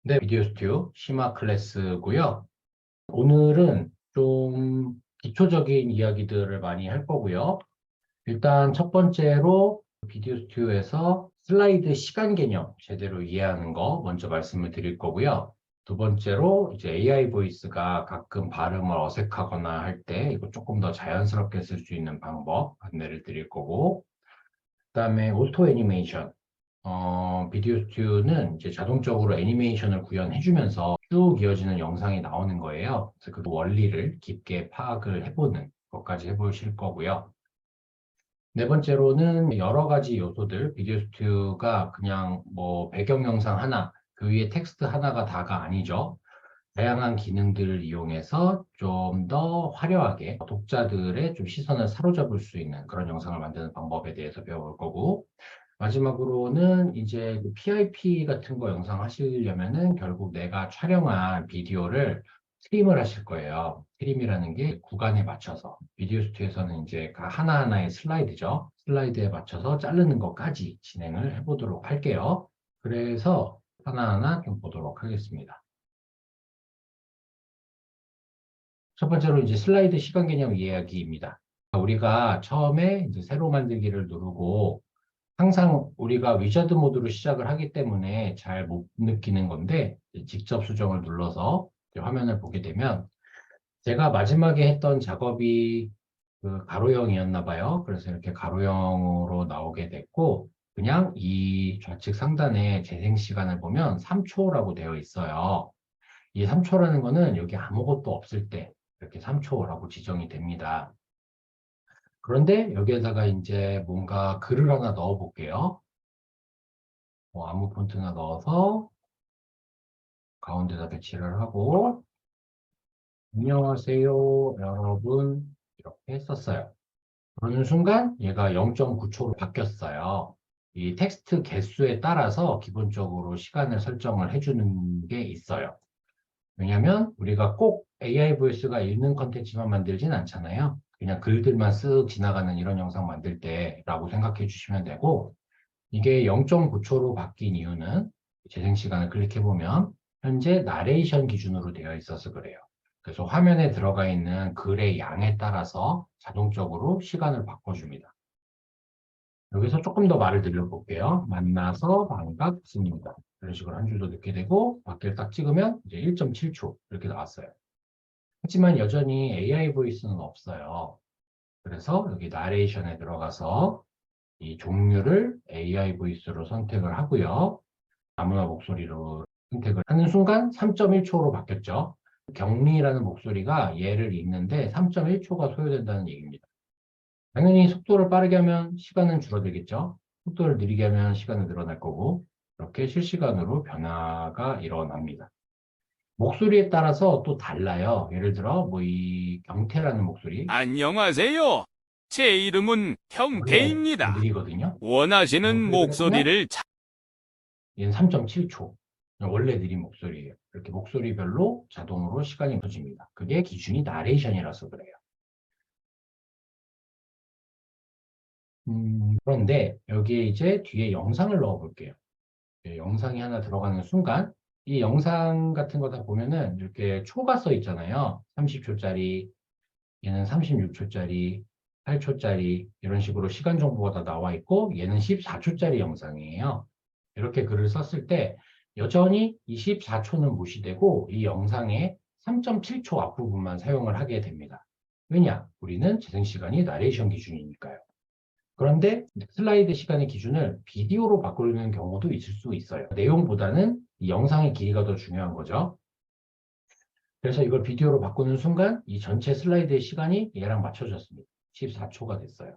네, 비디오 스튜 심화 클래스고요. 오늘은 좀 기초적인 이야기들을 많이 할 거고요. 일단 첫 번째로 비디오 스튜디오에서 슬라이드 시간 개념 제대로 이해하는 거 먼저 말씀을 드릴 거고요. 두 번째로 이제 AI 보이스가 가끔 발음을 어색하거나 할 때 이거 조금 더 자연스럽게 쓸 수 있는 방법 안내를 드릴 거고, 그다음에 오토 애니메이션. 비디오 스튜는 이제 자동적으로 애니메이션을 구현해주면서 쭉 이어지는 영상이 나오는 거예요. 그래서 그 원리를 깊게 파악을 해보는 것까지 해보실 거고요. 네 번째로는 여러 가지 요소들, 비디오 스튜가 그냥 뭐 배경 영상 하나, 그 위에 텍스트 하나가 다가 아니죠. 다양한 기능들을 이용해서 좀 더 화려하게 독자들의 좀 시선을 사로잡을 수 있는 그런 영상을 만드는 방법에 대해서 배워볼 거고, 마지막으로는 이제 그 PIP 같은 거 영상 하시려면은 결국 내가 촬영한 비디오를 트림을 하실 거예요. 트림이라는 게 구간에 맞춰서, 비디오 스튜디오에서는 이제 하나하나의 슬라이드죠. 슬라이드에 맞춰서 자르는 것까지 진행을 해보도록 할게요. 그래서 하나하나 좀 보도록 하겠습니다. 첫 번째로 이제 슬라이드 시간 개념 이야기입니다. 우리가 처음에 이제 새로 만들기를 누르고 항상 우리가 위자드 모드로 시작을 하기 때문에 잘 못 느끼는 건데, 직접 수정을 눌러서 화면을 보게 되면 제가 마지막에 했던 작업이 그 가로형이었나 봐요. 그래서 이렇게 가로형으로 나오게 됐고, 그냥 이 좌측 상단에 재생 시간을 보면 3초라고 되어 있어요. 이 3초라는 거는 여기 아무것도 없을 때 이렇게 3초라고 지정이 됩니다. 그런데 여기에다가 이제 뭔가 글을 하나 넣어 볼게요. 아무 폰트나 넣어서 가운데다 배치를 하고, 안녕하세요 여러분, 이렇게 했었어요. 그러는 순간 얘가 0.9초로 바뀌었어요. 이 텍스트 개수에 따라서 기본적으로 시간을 설정을 해주는 게 있어요. 왜냐면 우리가 꼭 AI 보이스가 읽는 컨텐츠만 만들진 않잖아요. 그냥 글들만 쓱 지나가는 이런 영상 만들 때라고 생각해 주시면 되고, 이게 0.9초로 바뀐 이유는 재생 시간을 클릭해보면 현재 나레이션 기준으로 되어 있어서 그래요. 그래서 화면에 들어가 있는 글의 양에 따라서 자동적으로 시간을 바꿔줍니다. 여기서 조금 더 말을 늘려볼게요. 만나서 반갑습니다. 이런 식으로 한 줄도 넣게 되고, 밖을 딱 찍으면 이제 1.7초 이렇게 나왔어요. 하지만 여전히 AI 보이스는 없어요. 그래서 여기 나레이션에 들어가서 이 종류를 AI 보이스로 선택을 하고요. 아무나 목소리로 선택을 하는 순간 3.1초로 바뀌었죠. 경리라는 목소리가 얘를 읽는데 3.1초가 소요된다는 얘기입니다. 당연히 속도를 빠르게 하면 시간은 줄어들겠죠. 속도를 느리게 하면 시간은 늘어날 거고, 이렇게 실시간으로 변화가 일어납니다. 목소리에 따라서 또 달라요. 예를 들어 뭐 이 경태라는 목소리, 안녕하세요. 제 이름은 원래 형태입니다. 느리거든요. 원하시는 클릭을 해보면 목소리를 얘는 3.7초. 원래 느린 목소리예요. 이렇게 목소리별로 자동으로 시간이 커집니다. 그게 기준이 나레이션이라서 그래요. 그런데 여기에 이제 뒤에 영상을 넣어 볼게요. 영상이 하나 들어가는 순간 이 영상 같은 거 다 보면은 이렇게 초가 써 있잖아요. 30초짜리, 얘는 36초짜리, 8초짜리 이런 식으로 시간 정보가 다 나와 있고, 얘는 14초짜리 영상이에요. 이렇게 글을 썼을 때 여전히 이 14초는 무시되고 이 영상의 3.7초 앞부분만 사용을 하게 됩니다. 왜냐? 우리는 재생 시간이 나레이션 기준이니까요. 그런데 슬라이드 시간의 기준을 비디오로 바꾸는 경우도 있을 수 있어요. 내용보다는 이 영상의 길이가 더 중요한 거죠. 그래서 이걸 비디오로 바꾸는 순간 이 전체 슬라이드의 시간이 얘랑 맞춰졌습니다. 14초가 됐어요.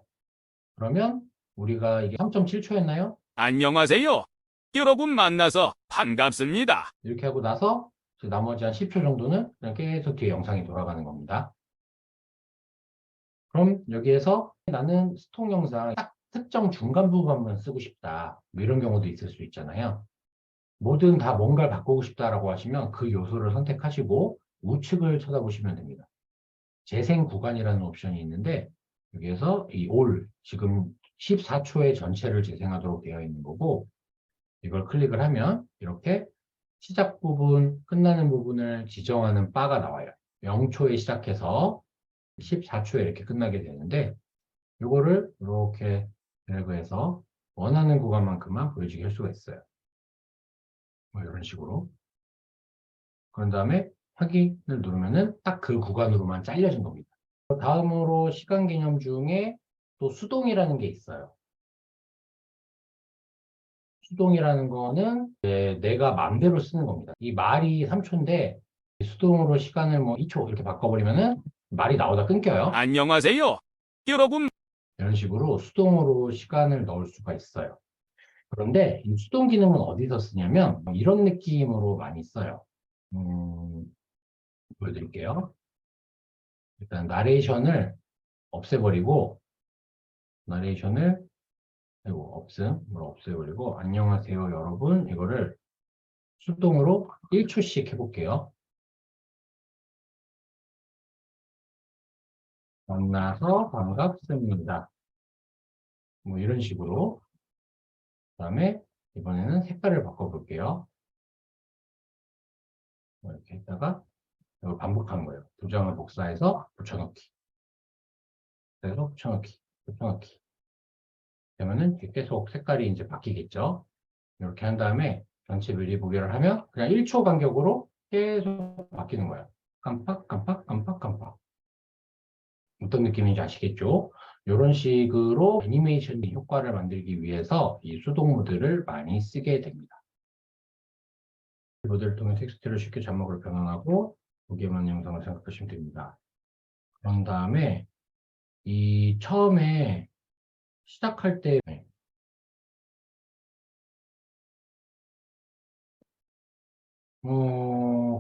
그러면 우리가 이게 3.7초였나요? 안녕하세요. 여러분 만나서 반갑습니다. 이렇게 하고 나서 나머지 한 10초 정도는 그냥 계속 뒤에 영상이 돌아가는 겁니다. 그럼 여기에서 나는 스톡 영상 딱 특정 중간 부분만 쓰고 싶다, 뭐 이런 경우도 있을 수 있잖아요. 뭐든 다 뭔가를 바꾸고 싶다라고 하시면 그 요소를 선택하시고 우측을 쳐다보시면 됩니다. 재생 구간이라는 옵션이 있는데, 여기에서 이 올, 지금 14초의 전체를 재생하도록 되어 있는 거고, 이걸 클릭을 하면 이렇게 시작 부분, 끝나는 부분을 지정하는 바가 나와요. 0초에 시작해서 14초에 이렇게 끝나게 되는데 이거를 이렇게 드래그해서 원하는 구간만큼만 보여지게 할 수가 있어요. 뭐 이런 식으로. 그런 다음에 확인을 누르면은 딱 그 구간으로만 잘려진 겁니다. 다음으로 시간 개념 중에 또 수동이라는 게 있어요. 수동이라는 거는 내가 마음대로 쓰는 겁니다. 이 말이 3초인데 수동으로 시간을 뭐 2초 이렇게 바꿔버리면은 말이 나오다 끊겨요. 안녕하세요. 여러분, 이런 식으로 수동으로 시간을 넣을 수가 있어요. 그런데 이 수동 기능은 어디서 쓰냐면 이런 느낌으로 많이 써요. 보여드릴게요. 일단 나레이션을 없애버리고 나레이션을 없애버리고 안녕하세요 여러분 이거를 수동으로 1초씩 해볼게요. 만나서 반갑습니다. 뭐 이런 식으로. 그 다음에 이번에는 색깔을 바꿔볼게요. 이렇게 했다가 이걸 반복하는 거예요. 두 장을 복사해서 붙여넣기. 그래서 붙여넣기, 붙여넣기. 그러면은 계속 색깔이 이제 바뀌겠죠. 이렇게 한 다음에 전체 미리 보기를 하면 그냥 1초 간격으로 계속 바뀌는 거예요. 깜빡, 깜빡, 깜빡, 깜빡. 어떤 느낌인지 아시겠죠? 이런 식으로 애니메이션 효과를 만들기 위해서 이 수동 모드를 많이 쓰게 됩니다. 이 모드를 통해 텍스트를 쉽게 자막으로 변환하고 보기만 영상을 생각하시면 됩니다. 그런 다음에 이 처음에 시작할 때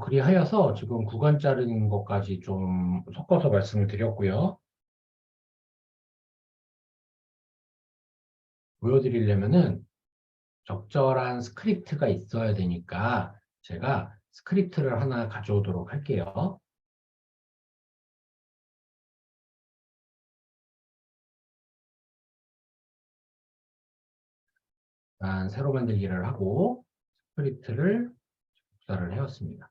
그리하여서 지금 구간 자르는 것까지 좀 섞어서 말씀을 드렸고요. 보여드리려면은 적절한 스크립트가 있어야 되니까 제가 스크립트를 하나 가져오도록 할게요. 일단 새로 만들기를 하고 스크립트를 복사를 해왔습니다.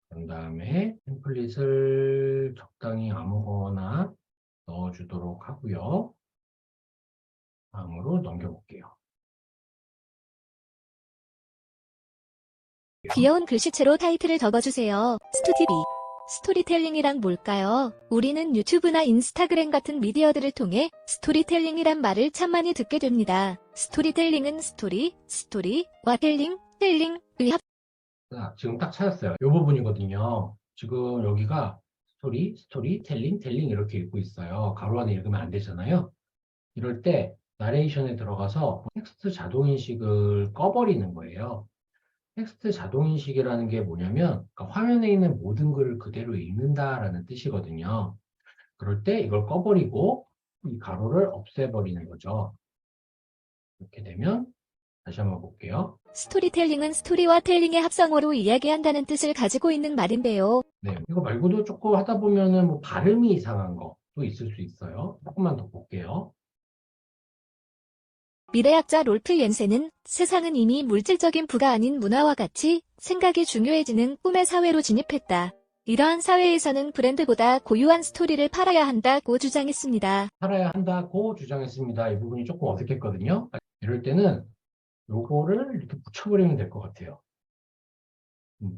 그런 다음에 템플릿을 적당히 아무거나 넣어주도록 하고요. 다음으로 넘겨볼게요. 귀여운 글씨체로 타이틀을 적어주세요. 스투디비. 스토리텔링이란 뭘까요? 우리는 유튜브나 인스타그램 같은 미디어들을 통해 스토리텔링이란 말을 참 많이 듣게 됩니다. 스토리텔링은 스토리와 텔링의 지금 딱 찾았어요. 이 부분이거든요. 지금 여기가 스토리, 텔링 이렇게 읽고 있어요. 가로 안에 읽으면 안 되잖아요. 이럴 때 나레이션에 들어가서 텍스트 자동인식을 꺼버리는 거예요. 텍스트 자동인식이라는 게 뭐냐면 그러니까 화면에 있는 모든 글을 그대로 읽는다라는 뜻이거든요. 그럴 때 이걸 꺼버리고 이 가로를 없애버리는 거죠. 이렇게 되면 다시 한번 볼게요. 스토리텔링은 스토리와 텔링의 합성어로 이야기한다는 뜻을 가지고 있는 말인데요. 네, 이거 말고도 조금 하다 보면은 뭐 발음이 이상한 것도 있을 수 있어요. 조금만 더 볼게요. 미래학자 롤프 옌센은 세상은 이미 물질적인 부가 아닌 문화와 같이 생각이 중요해지는 꿈의 사회로 진입했다. 이러한 사회에서는 브랜드보다 고유한 스토리를 팔아야 한다고 주장했습니다. 살아야 한다고 주장했습니다. 이 부분이 조금 어색했거든요. 이럴 때는 요거를 이렇게 붙여버리면 될 것 같아요.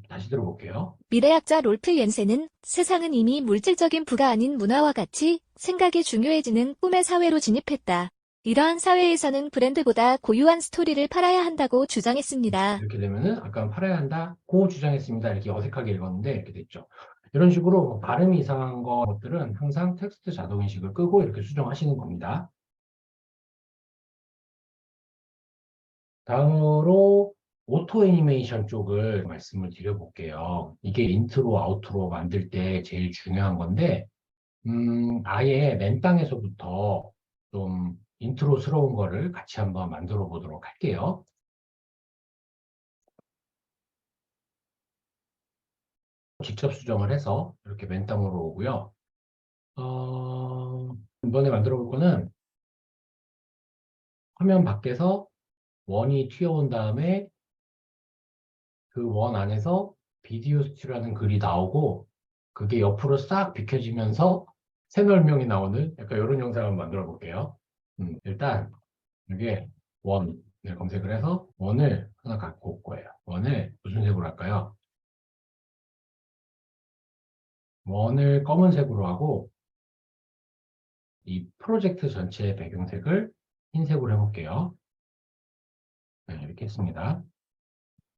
다시 들어볼게요. 미래학자 롤프 옌센은 세상은 이미 물질적인 부가 아닌 문화와 같이 생각이 중요해지는 꿈의 사회로 진입했다. 이러한 사회에서는 브랜드보다 고유한 스토리를 팔아야 한다고 주장했습니다. 이렇게 되면은 아까 팔아야 한다고 주장했습니다. 이렇게 어색하게 읽었는데 이렇게 됐죠. 이런 식으로 발음이 이상한 것들은 항상 텍스트 자동인식을 끄고 이렇게 수정하시는 겁니다. 다음으로 오토 애니메이션 쪽을 말씀을 드려볼게요. 이게 인트로, 아우트로 만들 때 제일 중요한 건데 아예 맨땅에서부터 좀 인트로스러운 거를 같이 한번 만들어 보도록 할게요. 직접 수정을 해서 이렇게 맨땅으로 오고요. 이번에 만들어 볼 거는 화면 밖에서 원이 튀어온 다음에 그 원 안에서 비디오 스튜라는 글이 나오고 그게 옆으로 싹 비켜지면서 새별명이 나오는 약간 이런 영상을 만들어 볼게요. 일단 이게 원을 검색을 해서 원을 하나 갖고 올 거예요. 원을 무슨 색으로 할까요? 원을 검은색으로 하고 이 프로젝트 전체의 배경색을 흰색으로 해볼게요. 네, 이렇게 했습니다.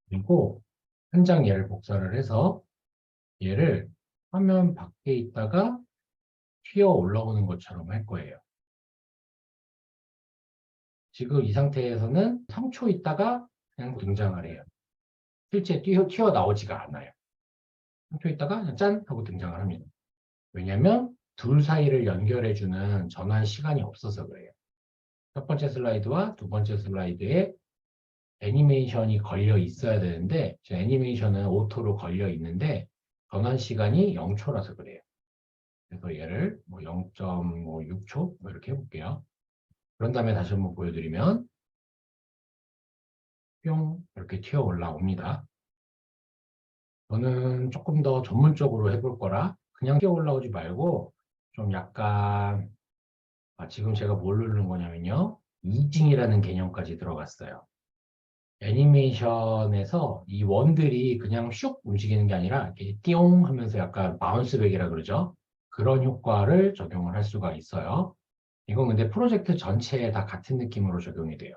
그리고 한 장 얘를 복사를 해서 얘를 화면 밖에 있다가 튀어 올라오는 것처럼 할 거예요. 지금 이 상태에서는 3초 있다가 그냥 등장을 해요. 실제 튀어나오지가 않아요. 3초 있다가 그냥 짠! 하고 등장을 합니다. 왜냐면 둘 사이를 연결해주는 전환 시간이 없어서 그래요. 첫 번째 슬라이드와 두 번째 슬라이드에 애니메이션이 걸려 있어야 되는데 저 애니메이션은 오토로 걸려 있는데 전환 시간이 0초라서 그래요. 그래서 얘를 뭐 0.6초 이렇게 해볼게요. 그런 다음에 다시 한번 보여드리면 뿅 이렇게 튀어 올라옵니다. 저는 조금 더 전문적으로 해볼 거라 그냥 튀어 올라오지 말고 좀 약간 지금 제가 뭘 누르는 거냐면요. 이징이라는 개념까지 들어갔어요. 애니메이션에서 이 원들이 그냥 슉 움직이는 게 아니라 이렇게 띠용 하면서 약간 바운스백이라 그러죠. 그런 효과를 적용을 할 수가 있어요. 이건 근데 프로젝트 전체에 다 같은 느낌으로 적용이 돼요.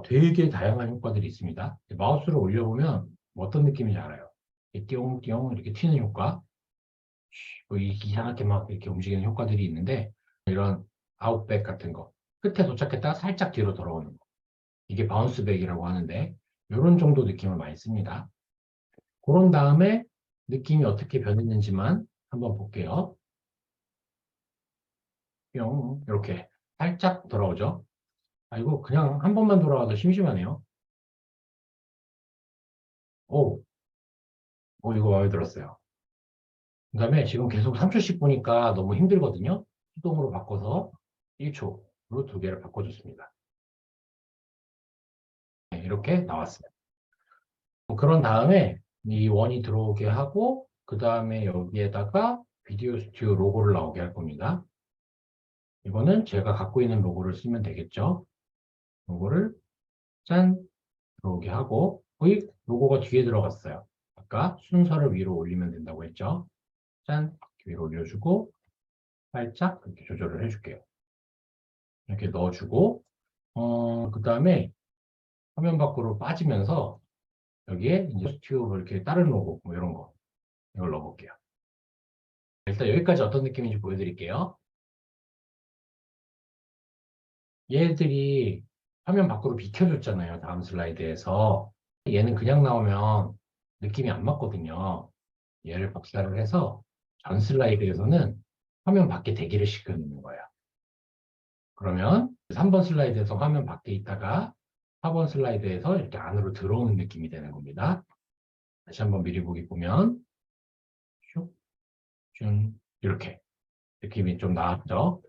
되게 다양한 효과들이 있습니다. 마우스를 올려보면 어떤 느낌인지 알아요. 띠용띠용 이렇게 튀는 효과, 뭐 이상하게 막 이렇게 움직이는 효과들이 있는데 이런 아웃백 같은 거, 끝에 도착했다가 살짝 뒤로 돌아오는 거. 이게 바운스백이라고 하는데 이런 정도 느낌을 많이 씁니다. 그런 다음에 느낌이 어떻게 변했는지만 한번 볼게요. 뿅 이렇게 살짝 돌아오죠. 이거 그냥 한 번만 돌아와도 심심하네요. 오, 이거 마음에 들었어요. 그 다음에 지금 계속 3초씩 보니까 너무 힘들거든요. 수동으로 바꿔서 1초로 두 개를 바꿔줬습니다. 네, 이렇게 나왔어요. 그런 다음에 이 원이 들어오게 하고 그 다음에 여기에다가 비디오 스튜디오 로고를 나오게 할 겁니다. 이거는 제가 갖고 있는 로고를 쓰면 되겠죠. 로고를 짠 들어오게 하고 거의 로고가 뒤에 들어갔어요. 아까 순서를 위로 올리면 된다고 했죠. 짠 위로 올려주고 살짝 이렇게 조절을 해줄게요. 이렇게 넣어주고 그 다음에 화면 밖으로 빠지면서 여기에 이제 스튜디오 이렇게 다른 로고 뭐 이런 거 이걸 넣어볼게요. 일단 여기까지 어떤 느낌인지 보여드릴게요. 얘들이 화면 밖으로 비켜줬잖아요. 다음 슬라이드에서. 얘는 그냥 나오면 느낌이 안 맞거든요. 얘를 복사를 해서 전 슬라이드에서는 화면 밖에 대기를 시켜놓는 거예요. 그러면 3번 슬라이드에서 화면 밖에 있다가 4번 슬라이드에서 이렇게 안으로 들어오는 느낌이 되는 겁니다. 다시 한번 미리 보기 보면 슉, 쭉 이렇게 느낌이 좀 나왔죠.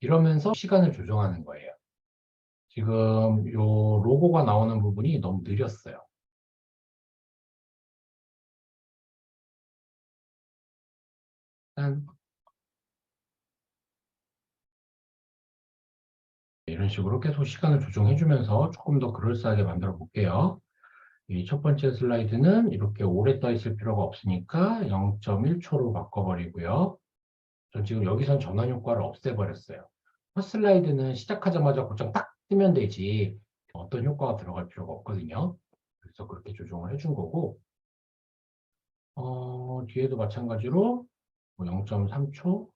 이러면서 시간을 조정하는 거예요. 지금 요 로고가 나오는 부분이 너무 느렸어요. 일단 이런 식으로 계속 시간을 조정해주면서 조금 더 그럴싸하게 만들어 볼게요. 이 첫 번째 슬라이드는 이렇게 오래 떠 있을 필요가 없으니까 0.1초로 바꿔버리고요. 전 지금 여기선 전환 효과를 없애버렸어요. 첫 슬라이드는 시작하자마자 곧장 딱 뜨면 되지 어떤 효과가 들어갈 필요가 없거든요. 그래서 그렇게 조정을 해준 거고 뒤에도 마찬가지로 0.3초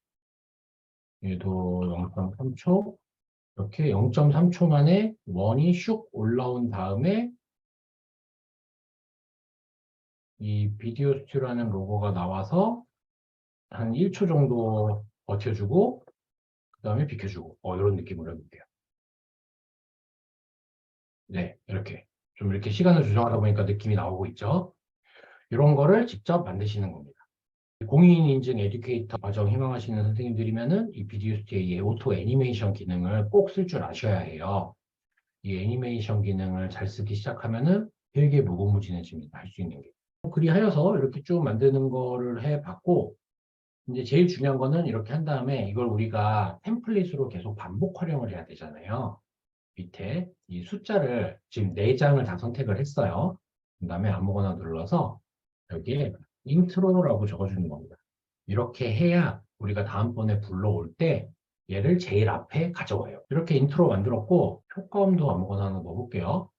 얘도 0.3초 이렇게 0.3초 만에 원이 슉 올라온 다음에 이 비디오 스튜라는 로고가 나와서 한 1초 정도 버텨주고 그 다음에 비켜주고 이런 느낌으로 해볼게요. 네, 이렇게 좀 이렇게 시간을 조정하다 보니까 느낌이 나오고 있죠. 이런 거를 직접 만드시는 겁니다. 공인인증 에듀케이터 과정 희망하시는 선생님들이면은 이 비디오 스튜디오의 오토 애니메이션 기능을 꼭 쓸 줄 아셔야 해요. 이 애니메이션 기능을 잘 쓰기 시작하면은 되게 무궁무진해집니다. 할 수 있는 게. 그리하여서 이렇게 쭉 만드는 거를 해봤고, 이제 제일 중요한 거는 이렇게 한 다음에 이걸 우리가 템플릿으로 계속 반복 활용을 해야 되잖아요. 밑에 이 숫자를 지금 4장을 다 선택을 했어요. 그 다음에 아무거나 눌러서 여기에 인트로라고 적어주는 겁니다. 이렇게 해야 우리가 다음번에 불러올 때 얘를 제일 앞에 가져와요. 이렇게 인트로 만들었고 효과음도 아무거나 하나 넣어볼게요.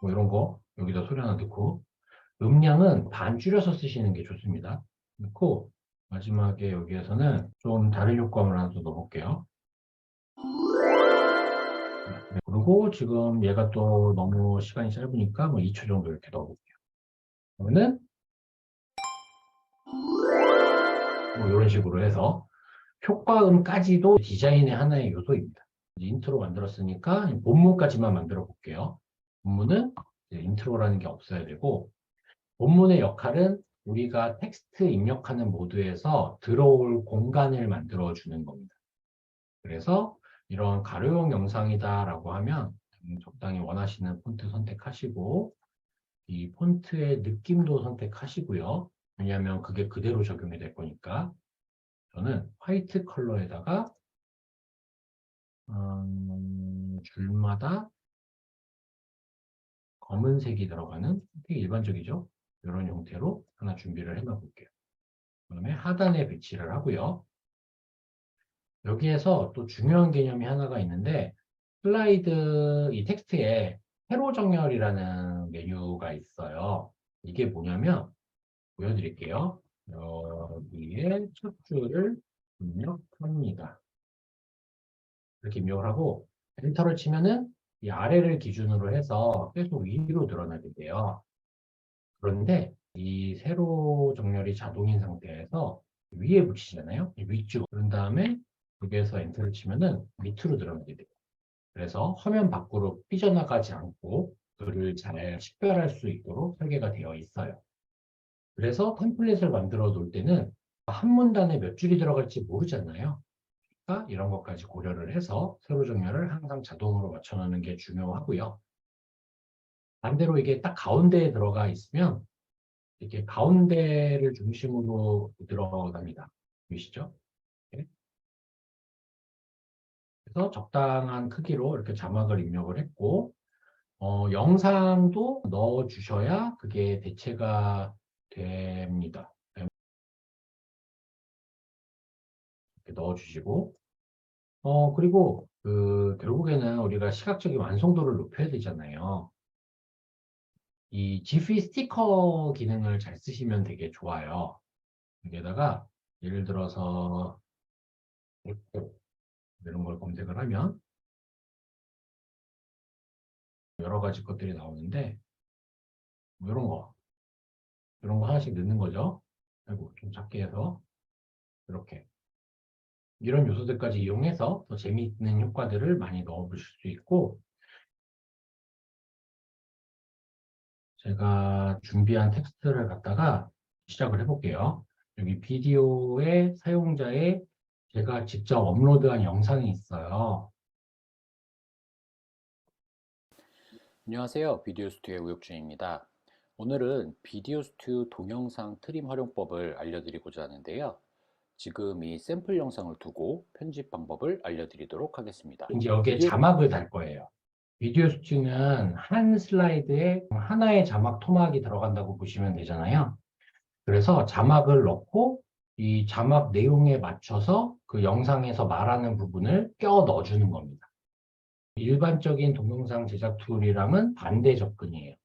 뭐 이런 거 여기다 소리 하나 넣고 음량은 반 줄여서 쓰시는 게 좋습니다. 넣고 마지막에 여기에서는 좀 다른 효과음을 하나 더 넣어볼게요. 네, 그리고 지금 얘가 또 너무 시간이 짧으니까 뭐 2초 정도 이렇게 넣어볼게요. 그러면은 뭐 이런 식으로 해서 효과음까지도 디자인의 하나의 요소입니다. 이제 인트로 만들었으니까 본문까지만 만들어 볼게요. 본문은 이제 인트로라는 게 없어야 되고 본문의 역할은 우리가 텍스트 입력하는 모드에서 들어올 공간을 만들어 주는 겁니다. 그래서 이런 가로용 영상이다라고 하면 적당히 원하시는 폰트 선택하시고 이 폰트의 느낌도 선택하시고요. 왜냐하면 그게 그대로 적용이 될 거니까 저는 화이트 컬러에다가 줄마다 검은색이 들어가는 되게 일반적이죠. 이런 형태로 하나 준비를 해 놓어 볼게요. 그다음에 하단에 배치를 하고요. 여기에서 또 중요한 개념이 하나가 있는데 슬라이드 이 텍스트에 세로 정렬이라는 메뉴가 있어요. 이게 뭐냐면 보여드릴게요. 여기에 첫 줄을 입력합니다. 이렇게 입력을 하고 엔터를 치면은 이 아래를 기준으로 해서 계속 위로 늘어나게 돼요. 그런데 이 세로 정렬이 자동인 상태에서 위에 붙이잖아요. 이 위쪽. 그런 다음에 여기에서 엔터를 치면은 밑으로 늘어나게 돼요. 그래서 화면 밖으로 삐져나가지 않고 글을 잘 식별할 수 있도록 설계가 되어 있어요. 그래서 템플릿을 만들어 놓을 때는 한 문단에 몇 줄이 들어갈지 모르잖아요. 그러니까 이런 것까지 고려를 해서 세로 정렬을 항상 자동으로 맞춰놓는 게 중요하고요. 반대로 이게 딱 가운데에 들어가 있으면 이렇게 가운데를 중심으로 들어갑니다. 보이시죠? 네. 그래서 적당한 크기로 이렇게 자막을 입력을 했고 영상도 넣어 주셔야 그게 대체가 됩니다. 이렇게 넣어 주시고 그리고 결국에는 우리가 시각적인 완성도를 높여야 되잖아요. 이 지피 스티커 기능을 잘 쓰시면 되게 좋아요. 여기에다가 예를 들어서 이런 걸 검색을 하면 여러 가지 것들이 나오는데 뭐 이런 거 하나씩 넣는 거죠. 아이고 좀 작게 해서 이렇게 이런 요소들까지 이용해서 더 재미있는 효과들을 많이 넣어보실 수 있고 제가 준비한 텍스트를 갖다가 시작을 해볼게요. 여기 비디오의 사용자의 제가 직접 업로드한 영상이 있어요. 안녕하세요. 비디오 스튜디오의 우혁준입니다. 오늘은 비디오 스튜디오 동영상 트림 활용법을 알려드리고자 하는데요. 지금 이 샘플 영상을 두고 편집 방법을 알려드리도록 하겠습니다. 이제 여기에 자막을 달 거예요. 비디오 스튜는 한 슬라이드에 하나의 자막 토막이 들어간다고 보시면 되잖아요. 그래서 자막을 넣고 이 자막 내용에 맞춰서 그 영상에서 말하는 부분을 껴 넣어주는 겁니다. 일반적인 동영상 제작 툴이랑은 반대 접근이에요.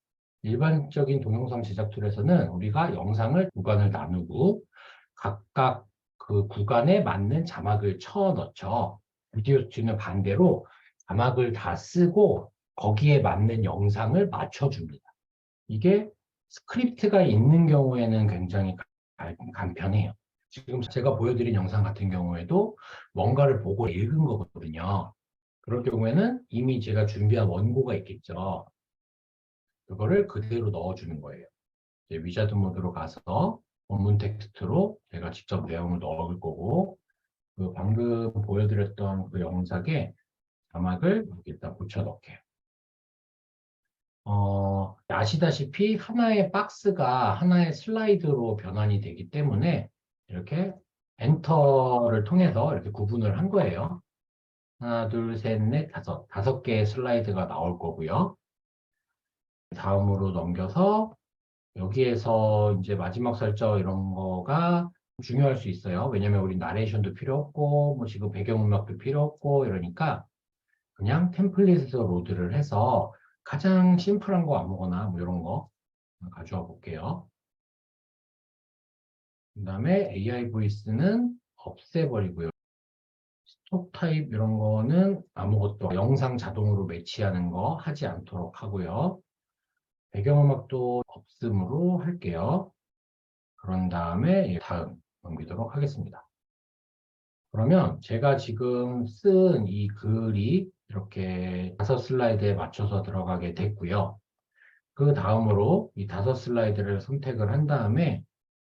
일반적인 동영상 제작 툴에서는 우리가 영상을 구간을 나누고 각각 그 구간에 맞는 자막을 쳐 넣죠. 비디오 스튜디오는 반대로 자막을 다 쓰고 거기에 맞는 영상을 맞춰줍니다. 이게 스크립트가 있는 경우에는 굉장히 간편해요. 지금 제가 보여드린 영상 같은 경우에도 뭔가를 보고 읽은 거거든요. 그럴 경우에는 이미 제가 준비한 원고가 있겠죠. 그거를 그대로 넣어주는 거예요. 이제 위자드 모드로 가서 본문 텍스트로 제가 직접 내용을 넣을 거고 그 방금 보여드렸던 그 영상에 자막을 여기다 붙여 넣게요. 아시다시피 하나의 박스가 하나의 슬라이드로 변환이 되기 때문에 이렇게 엔터를 통해서 이렇게 구분을 한 거예요. 하나, 둘, 셋, 넷, 다섯 개의 슬라이드가 나올 거고요. 다음으로 넘겨서 여기에서 이제 마지막 설정 이런 거가 중요할 수 있어요. 왜냐면 우리 나레이션도 필요 없고, 뭐 지금 배경음악도 필요 없고, 이러니까 그냥 템플릿에서 로드를 해서 가장 심플한 거 아무거나 뭐 이런 거 가져와 볼게요. 그 다음에 AI 보이스는 없애버리고요. 스톡 타입 이런 거는 아무것도 영상 자동으로 매치하는 거 하지 않도록 하고요. 배경음악도 없음으로 할게요. 그런 다음에 다음 넘기도록 하겠습니다. 그러면 제가 지금 쓴 이 글이 이렇게 5슬라이드에 맞춰서 들어가게 됐고요. 그 다음으로 이 5슬라이드를 선택을 한 다음에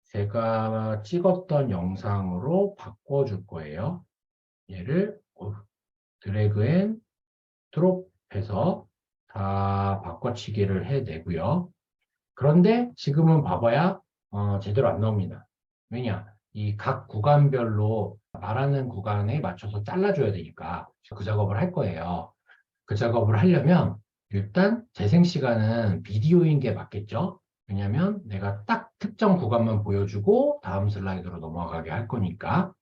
제가 찍었던 영상으로 바꿔줄 거예요. 얘를 드래그 앤 드롭 해서 다 바꿔치기를 해내고요. 그런데 지금은 봐봐야 제대로 안 나옵니다. 왜냐? 이 각 구간별로 말하는 구간에 맞춰서 잘라줘야 되니까 그 작업을 할 거예요. 그 작업을 하려면 일단 재생 시간은 비디오인 게 맞겠죠? 왜냐면 내가 딱 특정 구간만 보여주고 다음 슬라이드로 넘어가게 할 거니까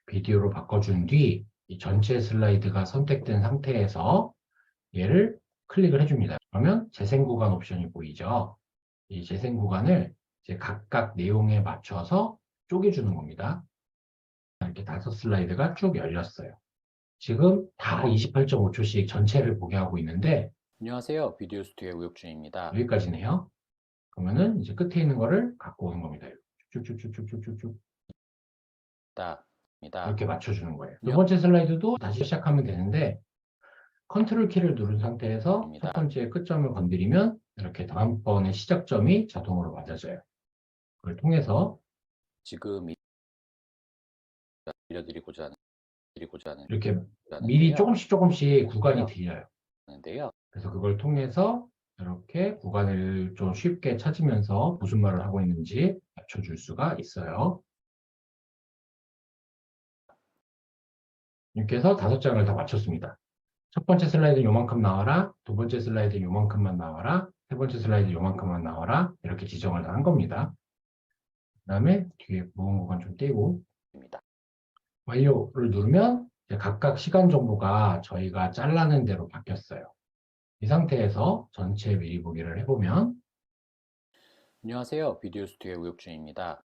비디오로 바꿔준 뒤 이 전체 슬라이드가 선택된 상태에서 얘를 클릭을 해줍니다. 그러면 재생 구간 옵션이 보이죠? 이 재생 구간을 이제 각각 내용에 맞춰서 쪼개주는 겁니다. 이렇게 5슬라이드가 쭉 열렸어요. 지금 다 28.5초씩 전체를 보게 하고 있는데 안녕하세요. 비디오 스튜디오의 우혁준입니다. 여기까지네요. 그러면은 이제 끝에 있는 거를 갖고 오는 겁니다. 쭉쭉쭉쭉쭉쭉 이렇게 맞춰주는 거예요. 두 번째 슬라이드도 다시 시작하면 되는데 컨트롤 키를 누른 상태에서 첫 번째 끝점을 건드리면 이렇게 다음번에 시작점이 자동으로 맞아져요. 그걸 통해서 지금 알려드리고자 하는 이렇게 미리 조금씩 구간이 들려요. 하는데요. 그래서 그걸 통해서 이렇게 구간을 좀 쉽게 찾으면서 무슨 말을 하고 있는지 맞춰줄 수가 있어요. 이렇게 해서 5장을 다 맞췄습니다. 첫 번째 슬라이드 요만큼 나와라, 두 번째 슬라이드 요만큼만 나와라, 세 번째 슬라이드 요만큼만 나와라, 이렇게 지정을 다 한 겁니다. 그 다음에 뒤에 부분 구간 좀 떼고 완료를 누르면 이제 각각 시간 정보가 저희가 잘라낸 대로 바뀌었어요. 이 상태에서 전체 미리 보기를 해보면 안녕하세요. 비디오 스튜디오의 우혁준입니다.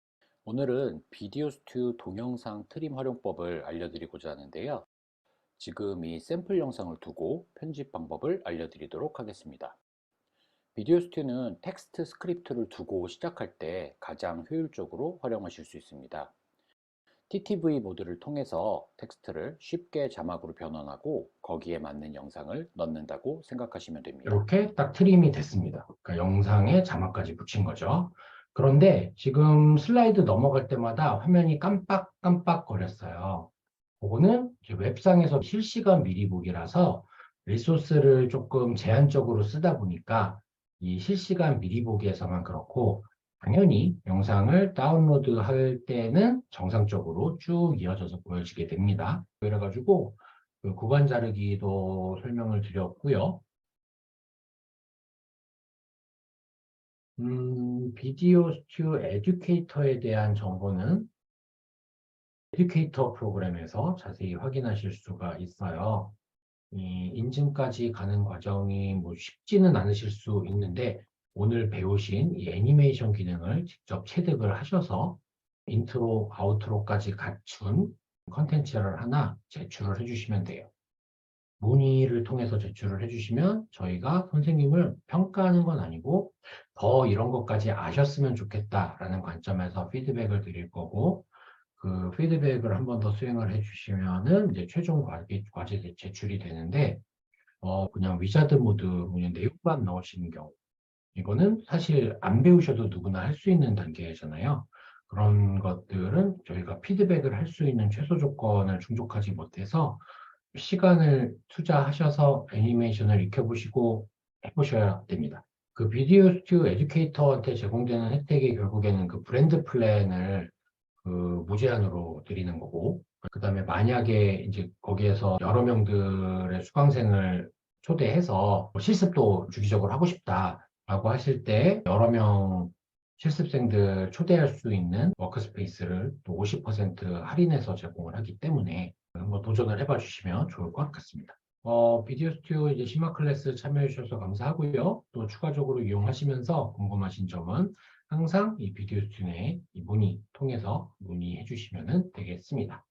오늘은 비디오 스튜 동영상 트림 활용법을 알려드리고자 하는데요. 지금 이 샘플 영상을 두고 편집 방법을 알려드리도록 하겠습니다. 비디오 스튜는 텍스트 스크립트를 두고 시작할 때 가장 효율적으로 활용하실 수 있습니다. TTV 모드를 통해서 텍스트를 쉽게 자막으로 변환하고 거기에 맞는 영상을 넣는다고 생각하시면 됩니다. 이렇게 딱 트림이 됐습니다. 그러니까 영상에 자막까지 붙인 거죠. 그런데 지금 슬라이드 넘어갈 때마다 화면이 깜빡깜빡 거렸어요. 그거는 이제 웹상에서 실시간 미리 보기라서 리소스를 조금 제한적으로 쓰다 보니까 이 실시간 미리 보기에서만 그렇고 당연히 영상을 다운로드 할 때는 정상적으로 쭉 이어져서 보여지게 됩니다. 그래가지고 그 구간 자르기도 설명을 드렸고요. 비디오 스튜 에듀케이터에 대한 정보는 에듀케이터 프로그램에서 자세히 확인하실 수가 있어요. 이 인증까지 가는 과정이 뭐 쉽지는 않으실 수 있는데 오늘 배우신 이 애니메이션 기능을 직접 체득을 하셔서 인트로, 아우트로까지 갖춘 컨텐츠를 하나 제출을 해주시면 돼요. 문의를 통해서 제출을 해주시면 저희가 선생님을 평가하는 건 아니고 더 이런 것까지 아셨으면 좋겠다라는 관점에서 피드백을 드릴 거고 그 피드백을 한 번 더 수행을 해주시면은 이제 최종 과제 제출이 되는데 그냥 위자드 모드 그냥 내용만 넣으시는 경우 이거는 사실 안 배우셔도 누구나 할 수 있는 단계잖아요. 그런 것들은 저희가 피드백을 할 수 있는 최소 조건을 충족하지 못해서 시간을 투자하셔서 애니메이션을 익혀보시고 해보셔야 됩니다. 그 비디오 스튜 에듀케이터한테 제공되는 혜택이 결국에는 그 브랜드 플랜을 그 무제한으로 드리는 거고, 그 다음에 만약에 이제 거기에서 여러 명들의 수강생을 초대해서 실습도 주기적으로 하고 싶다라고 하실 때 여러 명 실습생들 초대할 수 있는 워크스페이스를 또 50% 할인해서 제공을 하기 때문에 한번 도전을 해봐 주시면 좋을 것 같습니다. 비디오 스튜디오 이제 심화 클래스 참여해 주셔서 감사하고요. 또 추가적으로 이용하시면서 궁금하신 점은 항상 이 비디오 스튜디오의 이 문의 통해서 문의해 주시면 되겠습니다.